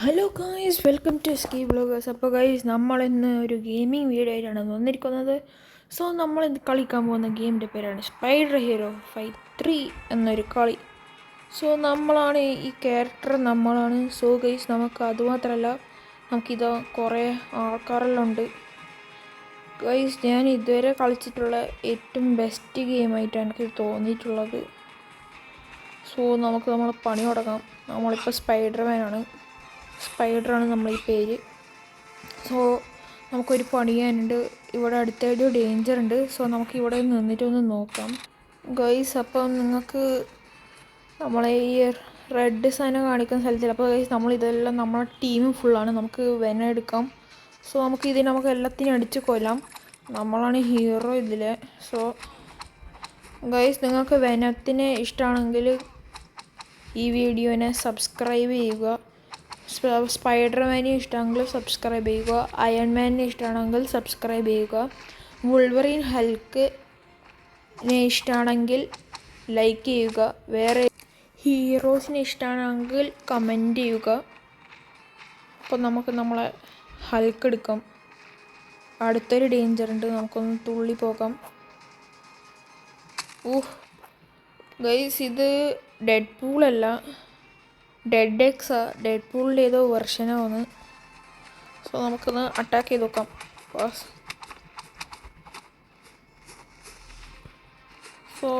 Hello guys, welcome to ski bloggers. അപ്പോൾ guys, നമ്മളിന്ന് ഒരു ഗെയിമിംഗ് വീഡിയോ ആയിട്ടാണ് വന്നിരിക്കുന്നത്. സോ നമ്മളിന്ന് കളിക്കാൻ പോകുന്ന ഗെയിമിൻ്റെ പേരാണ് സ്പൈഡർ ഹീറോ ഫൈറ്റ് 3 എന്നൊരു കളി. സോ നമ്മളാണ് ഈ ക്യാരക്ടർ, നമ്മളാണ്. സോ ഗായ്സ്, നമുക്ക് അതുമാത്രമല്ല, നമുക്കിത് കുറേ ആൾക്കാരെല്ലാം ഉണ്ട്. ഗായ്സ്, ഞാൻ ഇതുവരെ കളിച്ചിട്ടുള്ള ഏറ്റവും ബെസ്റ്റ് ഗെയിമായിട്ടാണ് എനിക്ക് തോന്നിയിട്ടുള്ളത്. സോ നമുക്ക് നമ്മളെ പണി തുടങ്ങാം. നമ്മളിപ്പോൾ സ്പൈഡർമാനാണ് നമ്മൾ ഈ പേര്. സോ നമുക്കൊരു പണി ചെയ്യാനുണ്ട്. ഇവിടെ അടുത്തൊരു ഡേഞ്ചർ ഉണ്ട്. സോ നമുക്ക് ഇവിടെ നിന്നിട്ടൊന്ന് നോക്കാം ഗൈസ്. അപ്പം നിങ്ങൾക്ക് നമ്മളെ ഈ റെഡ് സാധനം കാണിക്കുന്ന സ്ഥലത്തിൽ, അപ്പോൾ ഗൈസ് നമ്മളിതെല്ലാം നമ്മളെ ടീം ഫുള്ളാണ്. നമുക്ക് വെനം എടുക്കാം. സോ നമുക്ക് എല്ലാത്തിനും അടിച്ച് കൊല്ലാം. നമ്മളാണ് ഹീറോ ഇതിൽ. സോ ഗൈസ്, നിങ്ങൾക്ക് വെനത്തിനെ ഇഷ്ടമാണെങ്കിൽ ഈ വീഡിയോനെ സബ്സ്ക്രൈബ് ചെയ്യുക. സ്പൈഡർമാനെ ഇഷ്ടമാണെങ്കിൽ സബ്സ്ക്രൈബ് ചെയ്യുക. അയൺമാനെ ഇഷ്ടമാണെങ്കിൽ സബ്സ്ക്രൈബ് ചെയ്യുക. വുൾവറിൻ ഹൾക്കിനെ ഇഷ്ടമാണെങ്കിൽ ലൈക്ക് ചെയ്യുക. വേറെ ഹീറോസിനെ ഇഷ്ടമാണെങ്കിൽ കമൻറ്റ് ചെയ്യുക. അപ്പോൾ നമുക്ക് നമ്മളെ ഹൾക്ക് എടുക്കാം. അടുത്തൊരു ഡേഞ്ചർ ഉണ്ട്, നമുക്കൊന്ന് തുള്ളി പോകാം. ഗൈസ്, ഇത് ഡെഡ് പൂളല്ല, ഡെഡ് എക്സാ. ഡെഡ് പൂളിൻ്റെ ഏതോ വെർഷനാണ്. സോ നമുക്കൊന്ന് അറ്റാക്ക് ചെയ്ത് നോക്കാം. സോ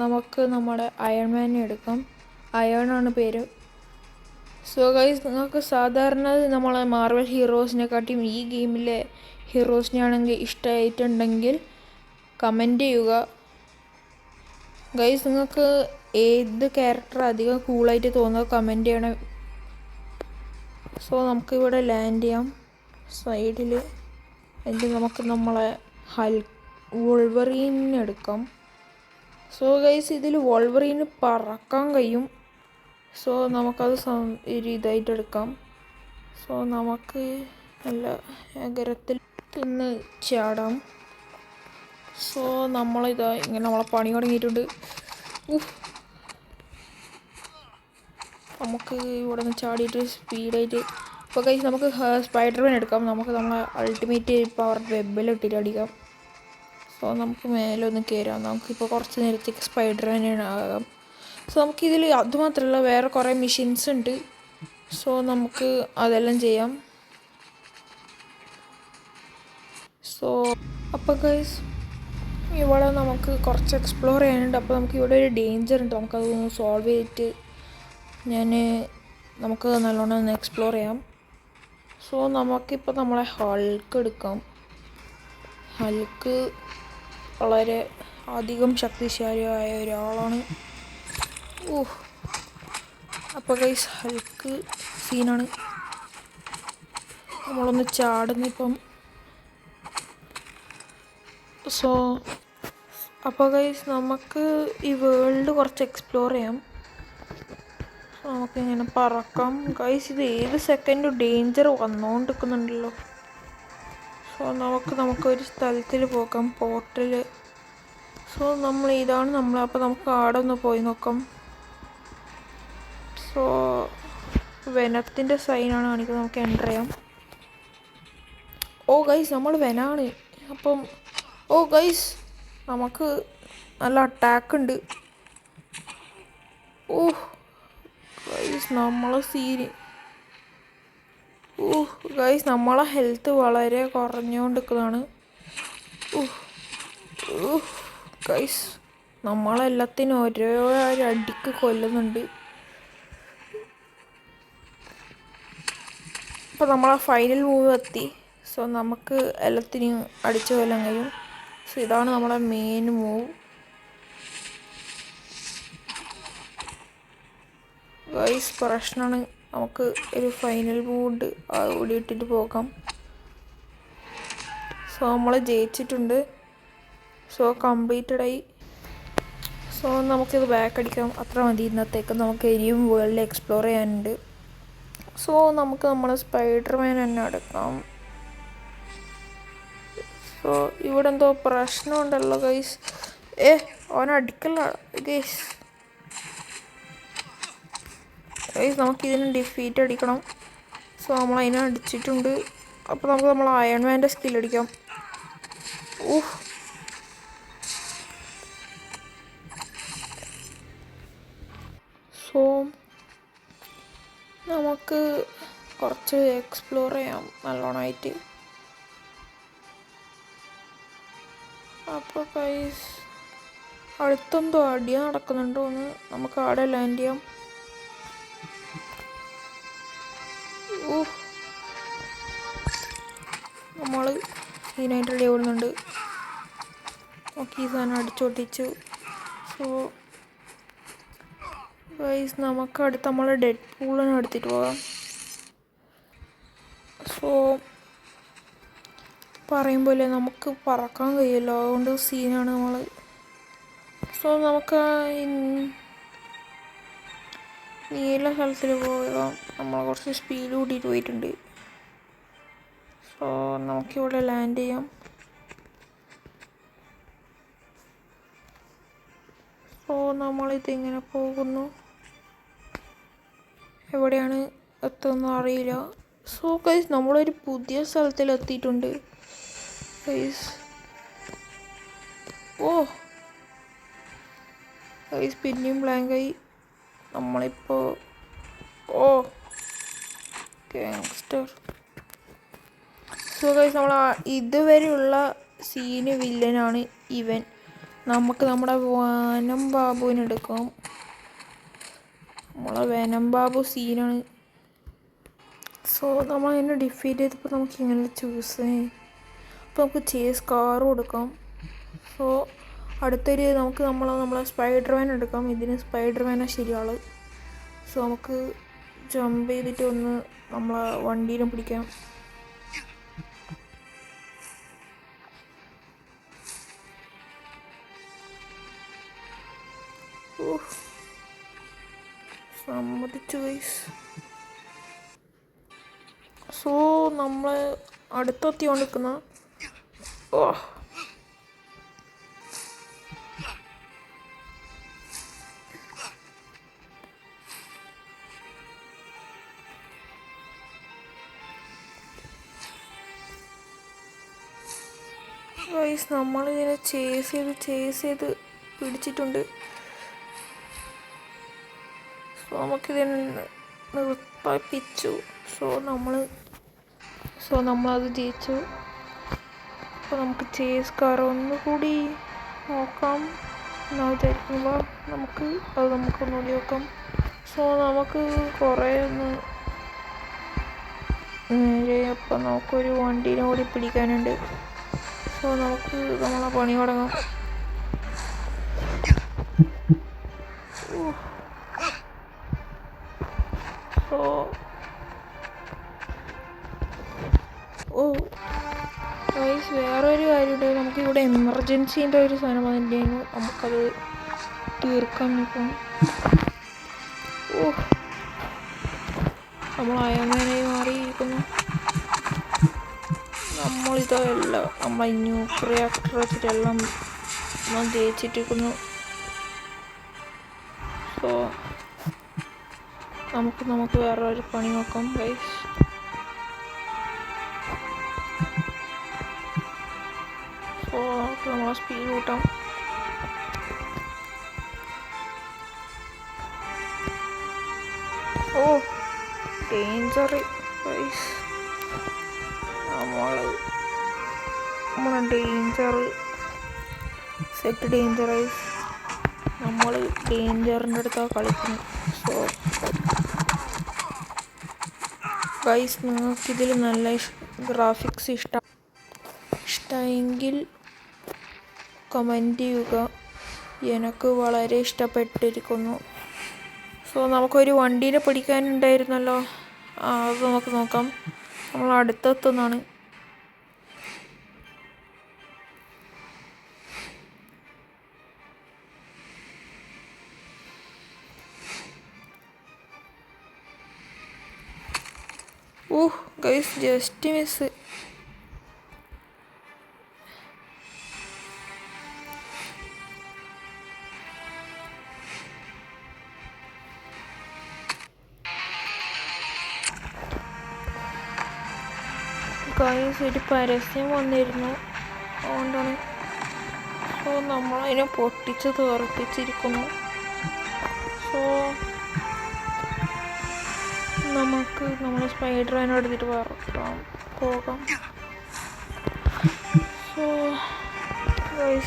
നമുക്ക് നമ്മുടെ അയൺമാനെ എടുക്കാം. അയണാണ് പേര്. സോ ഗൈസ്, നിങ്ങൾക്ക് സാധാരണ നമ്മളെ മാർവൽ ഹീറോസിനെക്കാട്ടിയും ഈ ഗെയിമിലെ ഹീറോസിനെ ആണെങ്കിൽ ഇഷ്ടമായിട്ടുണ്ടെങ്കിൽ കമൻറ്റ് ചെയ്യുക. ഗൈസ്, നിങ്ങൾക്ക് ഏത് ക്യാരക്ടർ അധികം കൂളായിട്ട് തോന്നുക കമൻറ്റ് ചെയ്യണം. സോ നമുക്കിവിടെ ലാൻഡ് ചെയ്യാം സൈഡിൽ. എന്നിട്ട് നമുക്ക് നമ്മളെ വോൾവറീനെ എടുക്കാം. സോ ഗൈസ്, ഇതിൽ വോൾവറീന് പറക്കാൻ കഴിയും. സോ നമുക്കത് ഒരു ഇതായിട്ട് എടുക്കാം. സോ നമുക്ക് നല്ല നഗരത്തിൽ നിന്ന് ചാടാം. സോ നമ്മളിതാ ഇങ്ങനെ നമ്മളെ പണി തുടങ്ങിയിട്ടുണ്ട്. നമുക്ക് ഇവിടെ നിന്ന് ചാടിയിട്ട് സ്പീഡായിട്ട്. അപ്പോൾ ഗൈസ്, നമുക്ക് സ്പൈഡർമാൻ എടുക്കാം. നമുക്ക് നമ്മളെ അൾട്ടിമേറ്റ് പവർ വെബിലിട്ടിട്ട് അടിക്കാം. സോ നമുക്ക് മേലെ ഒന്ന് കയറാം. നമുക്കിപ്പോൾ കുറച്ച് നേരത്തേക്ക് സ്പൈഡർമാൻ ആകാം. സോ നമുക്കിതിൽ അതുമാത്രമല്ല, വേറെ കുറേ മെഷീൻസ് ഉണ്ട്. സോ നമുക്ക് അതെല്ലാം ചെയ്യാം. സോ അപ്പോൾ ഗൈസ്, ഇവിടെ നമുക്ക് കുറച്ച് എക്സ്പ്ലോർ ചെയ്യാനുണ്ട്. അപ്പോൾ നമുക്ക് ഇവിടെ ഒരു ഡേഞ്ചർ ഉണ്ട്. നമുക്കതൊന്ന് സോൾവ് ചെയ്തിട്ട് നമുക്ക് നല്ലോണം ഒന്ന് എക്സ്പ്ലോർ ചെയ്യാം. സോ നമുക്കിപ്പോൾ നമ്മളെ ഹൾക്ക് എടുക്കാം. ഹൾക്ക് വളരെ അധികം ശക്തിശാലിയായ ഒരാളാണ്. അപ്പോൾ ഗൈസ്, ഹൾക്ക് സീനാണ്. നമ്മളൊന്ന് ചാടുന്നിപ്പം. സോ അപ്പോൾ ഗൈസ്, നമുക്ക് ഈ വേൾഡ് കുറച്ച് എക്സ്പ്ലോർ ചെയ്യാം. നമുക്കിങ്ങനെ പറക്കാം. ഗൈസ്, ഇത് ഏത് സെക്കൻഡും ഡേഞ്ചർ വന്നുകൊണ്ടിരിക്കുന്നുണ്ടല്ലോ. സോ നമുക്കൊരു സ്ഥലത്തിൽ പോകാം, പോർട്ടൽ. സോ ഇതാണ് നമ്മൾ. അപ്പോൾ നമുക്ക് ആടെ ഒന്ന് പോയി നോക്കാം. സോ വെനത്തിൻ്റെ സൈനാണ് കാണിക്കുന്നത്. നമുക്ക് എൻ്റർ ചെയ്യാം. ഗൈസ്, നമ്മൾ വെനാണ്. അപ്പം ഗൈസ്, നമുക്ക് നല്ല അറ്റാക്ക് ഉണ്ട്. ഗൈസ്, ഗൈസ്, നമ്മളെ ഹെൽത്ത് വളരെ കുറഞ്ഞുകൊണ്ടിരിക്കുന്നതാണ്. ഗൈസ്, നമ്മളെല്ലാത്തിനും ഓരോ അടിക്ക് കൊല്ലുന്നുണ്ട്. അപ്പോൾ നമ്മളെ ഫൈനൽ മൂവ് എത്തി. സോ നമുക്ക് എല്ലാത്തിനും അടിച്ചു കൊല്ലാൻ കഴിയും. സോ ഇതാണ് നമ്മളെ മെയിൻ മൂവ്. ഗൈസ്, പ്രശ്നമാണ്. നമുക്ക് ഒരു ഫൈനൽ മൂവ് കൂടി ഇട്ടിട്ട് പോകാം. സോ നമ്മൾ ജയിച്ചിട്ടുണ്ട്. സോ കംപ്ലീറ്റഡായി. സോ നമുക്കിത് ബാക്ക് അടിക്കാം. അത്ര മതി ഇന്നത്തേക്ക്. നമുക്ക് ഇനിയും വേൾഡ് എക്സ്പ്ലോർ ചെയ്യാനുണ്ട്. സോ നമുക്ക് നമ്മളെ സ്പൈഡർമാൻ തന്നെ എടുക്കാം. സോ ഇവിടെ എന്തോ പ്രശ്നമുണ്ടല്ലോ ഗൈസ്. അവനടിക്കല്ല ഗൈസ്. ഗൈസ് നമുക്കിതിന് ഡിഫീറ്റ് അടിക്കണം. സോ നമ്മൾ അതിനെ അടിച്ചിട്ടുണ്ട്. അപ്പോൾ നമുക്ക് നമ്മൾ അയൺ മാൻ്റെ സ്കിൽ അടിക്കാം. ഊഹ്, സോ നമുക്ക് കുറച്ച് എക്സ്പ്ലോർ ചെയ്യാം നല്ലോണമായിട്ട്. അപ്പോൾ ഗൈസ് അടുത്തെന്തോ അടി നടക്കുന്നുണ്ടോ എന്ന് നമുക്ക് അവിടെ ലാൻഡ് ചെയ്യാം. നമ്മൾ ഇതിനായിട്ട് റെഡി ആവുന്നുണ്ട്. ഓക്കെ, ഈ സാധനം അടിച്ചൊട്ടിച്ചു. സോ ഗൈസ് നമുക്ക് അടുത്ത് നമ്മൾ ഡെഡ് പൂളിനെ എടുത്തിട്ട് പോകാം. സോ പറയുമ്പോലെ നമുക്ക് പറക്കാൻ കഴിയുമല്ലോ, അതുകൊണ്ട് സീനാണ് നമ്മൾ. സോ നമുക്ക് നീല സ്ഥലത്തിൽ പോകാം. നമ്മൾ കുറച്ച് സ്പീഡ് കൂട്ടിയിട്ട് പോയിട്ടുണ്ട്. സോ നമുക്കിവിടെ ലാൻഡ് ചെയ്യാം. സോ നമ്മളിതിങ്ങനെ പോകുന്നു. എവിടെയാണ് എത്തുന്നത് അറിയില്ല. സോ ഗൈസ് നമ്മളൊരു പുതിയ സ്ഥലത്തിൽ എത്തിയിട്ടുണ്ട് ഗൈസ്. ഓ ഗൈസ് പിന്നെയും ബ്ലാങ്കായി. നമ്മളിപ്പോൾ ഗാങ്സ്റ്റർ. സോ ഗൈസ് നമ്മൾ ഇതുവരെയുള്ള സീന് വില്ലനാണ് ഇവൻ. നമുക്ക് നമ്മുടെ വനം ബാബുവിനെ എടുക്കാം. നമ്മളെ വനം ബാബു സീനാണ്. സോ നമ്മൾ അതിനെ ഡിഫീറ്റ് ചെയ്തപ്പോൾ നമുക്ക് ഇങ്ങനെ ചൂസ് ചെയ്യാം. അപ്പോൾ നമുക്ക് ചേസ് കാറും എടുക്കാം. സോ അടുത്തൊരു നമുക്ക് നമ്മളെ സ്പൈഡർമാൻ എടുക്കാം. ഇതിന് സ്പൈഡർമാനാണ് ശരിയാള്. സോ നമുക്ക് ജമ്പ് ചെയ്തിട്ട് ഒന്ന് നമ്മളെ വണ്ടീനെ പിടിക്കാം. സമ്മതിച്ചു ഗൈസ്. സോ നമ്മൾ അടുത്തെത്തിക്കൊണ്ടിരിക്കുന്ന ഗൈസ് നമ്മളിതിനെ ചേസ് ചെയ്ത് പിടിച്ചിട്ടുണ്ട്. സോ നമുക്കിതിനെ നിർത്തിപ്പിച്ചു. സോ നമ്മളത് ജയിച്ചു. അപ്പോൾ നമുക്ക് ചേസ് കാർ ഒന്നുകൂടി നോക്കാം എന്നാ വിചാരിക്കുമ്പോൾ നമുക്കൊന്നുകൂടി നോക്കാം. സോ നമുക്ക് കുറേ ഒന്ന് അപ്പോൾ നമുക്കൊരു വണ്ടീനെ കൂടി പിടിക്കാനുണ്ട്. സോ നമുക്ക് നമ്മളെ പണി തുടങ്ങാം. ഗൈസ് വേറൊരു കാര്യമുണ്ട്. നമുക്കിവിടെ എമർജൻസീൻ്റെ ഒരു സാധനം വന്നിട്ടുണ്ടായിരുന്നു. നമുക്കത് തീർക്കാൻ ഇപ്പം നമ്മൾ അയൺമാനായി മാറിയിരിക്കുന്നു. നമ്മളിതല്ല നമ്മളെ ന്യൂക്ലിയർ റിയാക്ടർ വെച്ചിട്ടെല്ലാം ജയിച്ചിട്ടിരിക്കുന്നു. സോ നമുക്ക് വേറെ ഒരു പണി നോക്കാം ഗൈസ്. സോ നമുക്ക് നമ്മളെ സ്പീഡ് കൂട്ടാം. Danger guys. നമ്മളെ ഡേഞ്ചർ സെറ്റ് ഡേഞ്ചറായി നമ്മൾ ഡേഞ്ചറിൻ്റെ അടുത്താണ് കളിക്കുന്നത്. സോ ഗൈസ് നിങ്ങൾക്കിതിൽ നല്ല ഗ്രാഫിക്സ് ഇഷ്ടമെങ്കിൽ കമൻറ്റ് ചെയ്യുക. എനിക്ക് വളരെ ഇഷ്ടപ്പെട്ടിരിക്കുന്നു. സോ നമുക്കൊരു വണ്ടീനെ പിടിക്കാനുണ്ടായിരുന്നല്ലോ, അത് നമുക്ക് നോക്കാം. നമ്മൾ അടുത്തെത്തുന്നതാണ്. Guys just miss. ഗൈസ് ഒരു പരസ്യം വന്നിരുന്നു, അതുകൊണ്ടാണ്. സോ നമ്മളതിനെ പൊട്ടിച്ച് തെറിപ്പിച്ചിരിക്കുന്നു. സോ നമുക്ക് നമ്മൾ സ്പൈഡറിനെ എടുത്തിട്ട് പറക്കാം പോകാം. സോ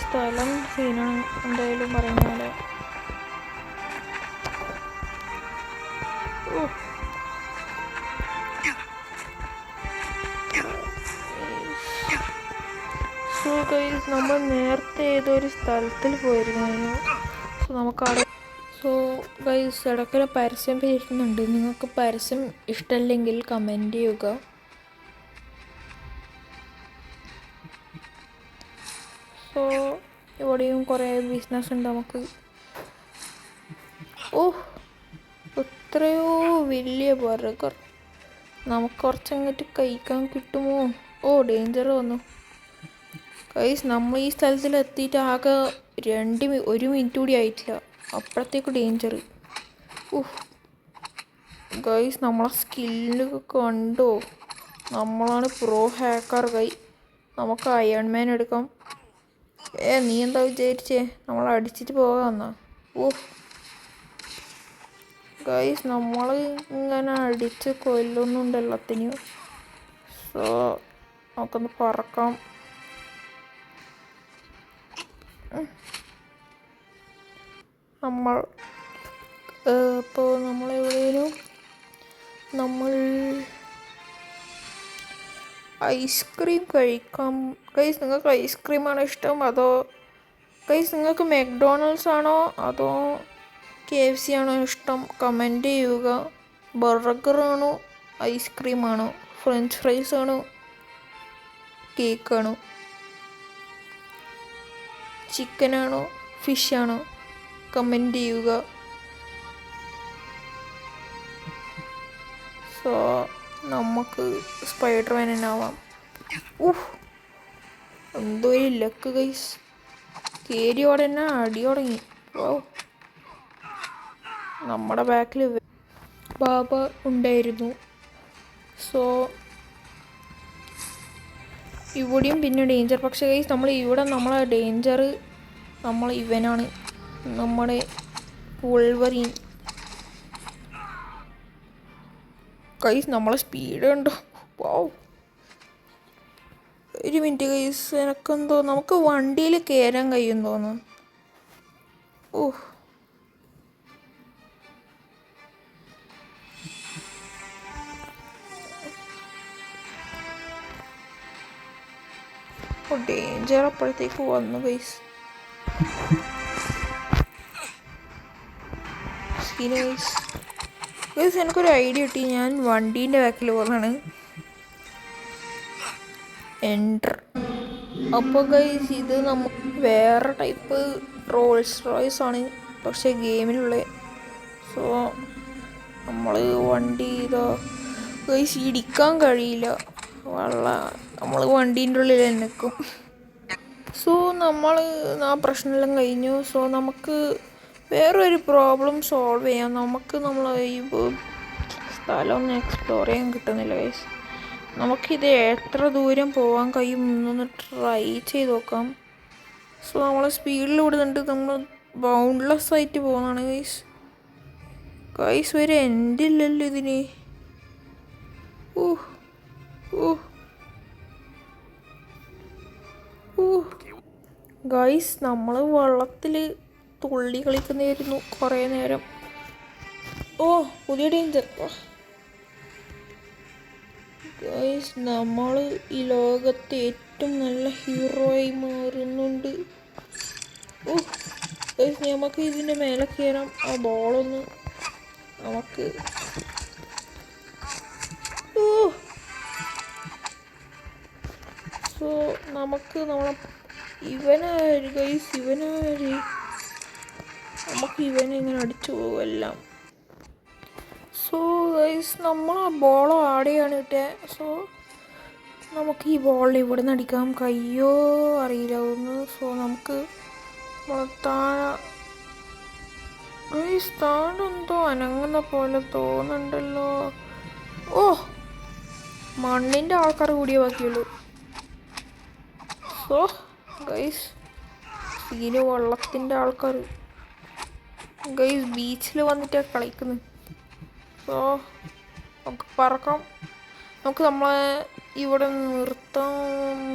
സ്ഥലം സീനാണ് എന്തായാലും പറയുന്ന പോലെ. സോ ഗൈസ് നമ്മൾ നേരത്തെ ഏതൊരു സ്ഥലത്തിൽ പോയിരുന്നു. സോ നമുക്കവിടെ സോ ഗൈസ് ഇടയ്ക്കൊരു പരസ്യം വരുന്നുണ്ട്. നിങ്ങൾക്ക് പരസ്യം ഇഷ്ടമല്ലെങ്കിൽ കമൻറ്റ് ചെയ്യുക. സോ ഇവിടെയും കുറേ ബിസിനസ് ഉണ്ട് നമുക്ക്. എത്രയോ വലിയ ബർഗർ നമുക്ക് കുറച്ചങ്ങോട്ട് കഴിക്കാൻ കിട്ടുമോ? ഡേഞ്ചർ വന്നു ഗൈസ്. നമ്മൾ ഈ സ്ഥലത്തിൽ എത്തിയിട്ട് ആകെ 1 മിനിറ്റ് കൂടി ആയിട്ടില്ല, അപ്പോഴത്തേക്ക് ഡേഞ്ചർ. ഗൈസ് നമ്മളെ സ്കില്ലൊക്കെ കണ്ടോ? നമ്മളാണ് പ്രോ ഹാക്കർ ഗൈ. നമുക്ക് അയൺമാൻ എടുക്കാം. നീ എന്താ വിചാരിച്ചേ നമ്മൾ അടിച്ചിട്ട് പോകാമെന്നാ? ഗൈസ് നമ്മൾ ഇങ്ങനെ അടിച്ച് കൊല്ലുന്നുണ്ട് എല്ലാത്തിനും. സോ നമുക്കൊന്ന് പറക്കാം. നമ്മൾ ഇപ്പോൾ നമ്മളെവിടെയും നമ്മൾ ഐസ്ക്രീം കഴിക്കാം. ഗൈസ് നിങ്ങൾക്ക് ഐസ്ക്രീമാണോ ഇഷ്ടം, അതോ ഗൈസ് നിങ്ങൾക്ക് മെക്ഡോണൾഡ്സ് ആണോ അതോ KFC ആണോ ഇഷ്ടം? കമൻറ്റ് ചെയ്യുക. ബർഗറാണോ ഐസ്ക്രീമാണോ ഫ്രഞ്ച് ഫ്രൈസ് ആണോ കേക്കാണോ ചിക്കനാണോ ഫിഷാണോ കമൻറ്റ് ചെയ്യുക. സോ നമുക്ക് സ്പൈഡർമാൻ ആവാം. എന്തോ ഒരു ലക്ക് ഗൈസ്. കേരിയോടെ തന്നെ അടി തുടങ്ങി. നമ്മുടെ ബാക്കിൽ ബാബ ഉണ്ടായിരുന്നു. സോ ഇവിടെയും പിന്നെ ഡേഞ്ചർ. പക്ഷേ ഗൈസ് നമ്മൾ ഇവിടെ നമ്മളെ ഡേഞ്ചർ ഇവനാണ്, നമ്മുടെ വോൾവറിൻ. ഗൈസ് നമ്മളെ സ്പീഡ് ഉണ്ടോ? ഒരു മിനിറ്റ് ഗൈസ്, എനക്കെന്തോ നമുക്ക് വണ്ടിയിൽ കയറാൻ കഴിയും തോന്നുന്നു. ഡേഞ്ചർ അപ്പോഴത്തേക്ക് വന്നു ഗൈസ്. ഗൈസ് എനിക്കൊരു ഐഡിയ കിട്ടി. ഞാൻ വണ്ടീൻ്റെ ബാക്കിൽ പോകുന്നതാണ്. എൻ്റർ. അപ്പോൾ ഗൈസ് ഇത് നമുക്ക് വേറെ ടൈപ്പ് റോൾസ് റോയ്സ് ആണ്, പക്ഷേ ഗെയിമിലുള്ള. സോ നമ്മൾ വണ്ടി ഇതോ ഗൈസ് ഇടിക്കാൻ കഴിയില്ല, നമ്മൾ വണ്ടീൻ്റെ ഉള്ളിൽ നിൽക്കും. സോ നമ്മൾ ആ പ്രശ്നമെല്ലാം കഴിഞ്ഞു. സോ നമുക്ക് വേറൊരു പ്രോബ്ലം സോൾവ് ചെയ്യാം. നമുക്ക് നമ്മൾ ഈ സ്ഥലം ഒന്ന് എക്സ്പ്ലോർ ചെയ്യാൻ കിട്ടുന്നില്ല ഗൈസ്. നമുക്കിത് എത്ര ദൂരം പോകാൻ കഴിയും എന്നൊന്ന് ട്രൈ ചെയ്ത് നോക്കാം. സോ നമ്മൾ സ്പീഡിൽ വിടുന്നുണ്ട്, നമ്മൾ ബൗണ്ട്ലെസ് ആയിട്ട് പോകുന്നതാണ് ഗൈസ്. ഗൈസ് ഒരു എൻഡില്ലല്ലോ ഇതിന്. ഗൈസ് നമ്മൾ വെള്ളത്തിൽ തുള്ളി കളിക്കുന്നതായിരുന്നു കുറേ നേരം. പുതിയ ഡേഞ്ചർ. ഗൈസ് നമ്മൾ ഈ ലോകത്തെ ഏറ്റവും നല്ല ഹീറോ ആയി മാറുന്നുണ്ട്. ഗൈസ് നമുക്ക് ഇതിൻ്റെ മേലെ കയറാം. ആ ബോളൊന്ന് നമുക്ക് സോ നമുക്ക് ഇവനാര് ഗൈസ്, ഇവനാര്? നമുക്ക് ഇവനെ ഇങ്ങനെ അടിച്ചു പോകുമെല്ലാം. സോ ഗൈസ് നമ്മൾ ആ ബോൾ ആടെയാണ് കിട്ടിയത്. സോ നമുക്ക് ഈ ബോളിൽ ഇവിടെ നിന്ന് അടിക്കാൻ കഴിയോ അറിയില്ല ഒന്ന്. സോ നമുക്ക് ഗൈസ് താഴെന്തോ അനങ്ങുന്ന പോലെ തോന്നുന്നുണ്ടല്ലോ. മണ്ണിൻ്റെ ആൾക്കാർ കൂടിയേ ബാക്കിയുള്ളൂ. സോ ഗൈസ് സീന് വെള്ളത്തിൻ്റെ ആൾക്കാർ ഗൈസ് ബീച്ചിൽ വന്നിട്ടാണ് കളിക്കുന്നത്. സോ നമുക്ക് പറക്കാം. നമുക്ക് നമ്മളെ ഇവിടെ നിർത്താൻ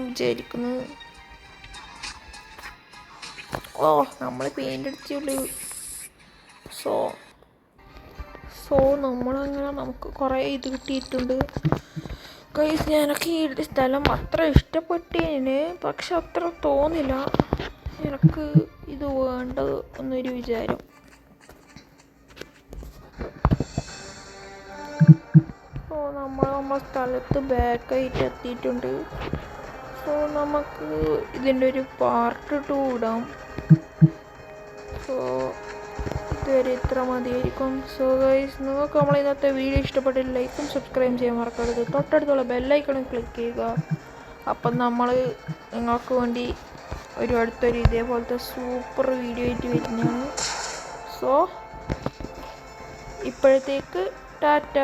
വിചാരിക്കുന്നു. ഓ നമ്മൾ പെയിൻ്റ് അടിച്ചുള്ളൂ. സോ നമ്മളങ്ങനെ നമുക്ക് കുറേ ഇത് കിട്ടിയിട്ടുണ്ട് ഗൈസ്. എനിക്ക് ഈ സ്ഥലം അത്ര ഇഷ്ടപ്പെട്ടേന്, പക്ഷെ അത്ര തോന്നില്ല എനിക്ക് ഇത് വേണ്ടത് എന്നൊരു വിചാരം. സോ നമ്മളെ സ്ഥലത്ത് ബാക്കായിട്ട് എത്തിയിട്ടുണ്ട്. സോ നമുക്ക് ഇതിൻ്റെ ഒരു പാർട്ട് 2 ഇടാം. സോ ഇതുവരെ ഇത്ര മതിയായിരിക്കും. സോ ഗൈസ് നിങ്ങൾക്ക് നമ്മൾ ഇന്നത്തെ വീഡിയോ ഇഷ്ടപ്പെട്ടില്ല ലൈക്കും സബ്സ്ക്രൈബ് ചെയ്യാൻ മറക്കരുത്. തൊട്ടടുത്തുള്ള ബെല്ലൈക്കണും ക്ലിക്ക് ചെയ്യുക. അപ്പം നമ്മൾ നിങ്ങൾക്ക് വേണ്ടി അടുത്തൊരു ഇതേപോലത്തെ സൂപ്പർ വീഡിയോ ആയിട്ട് വരുന്നതാണ്. സോ ഇപ്പോഴത്തേക്ക് ടാറ്റ.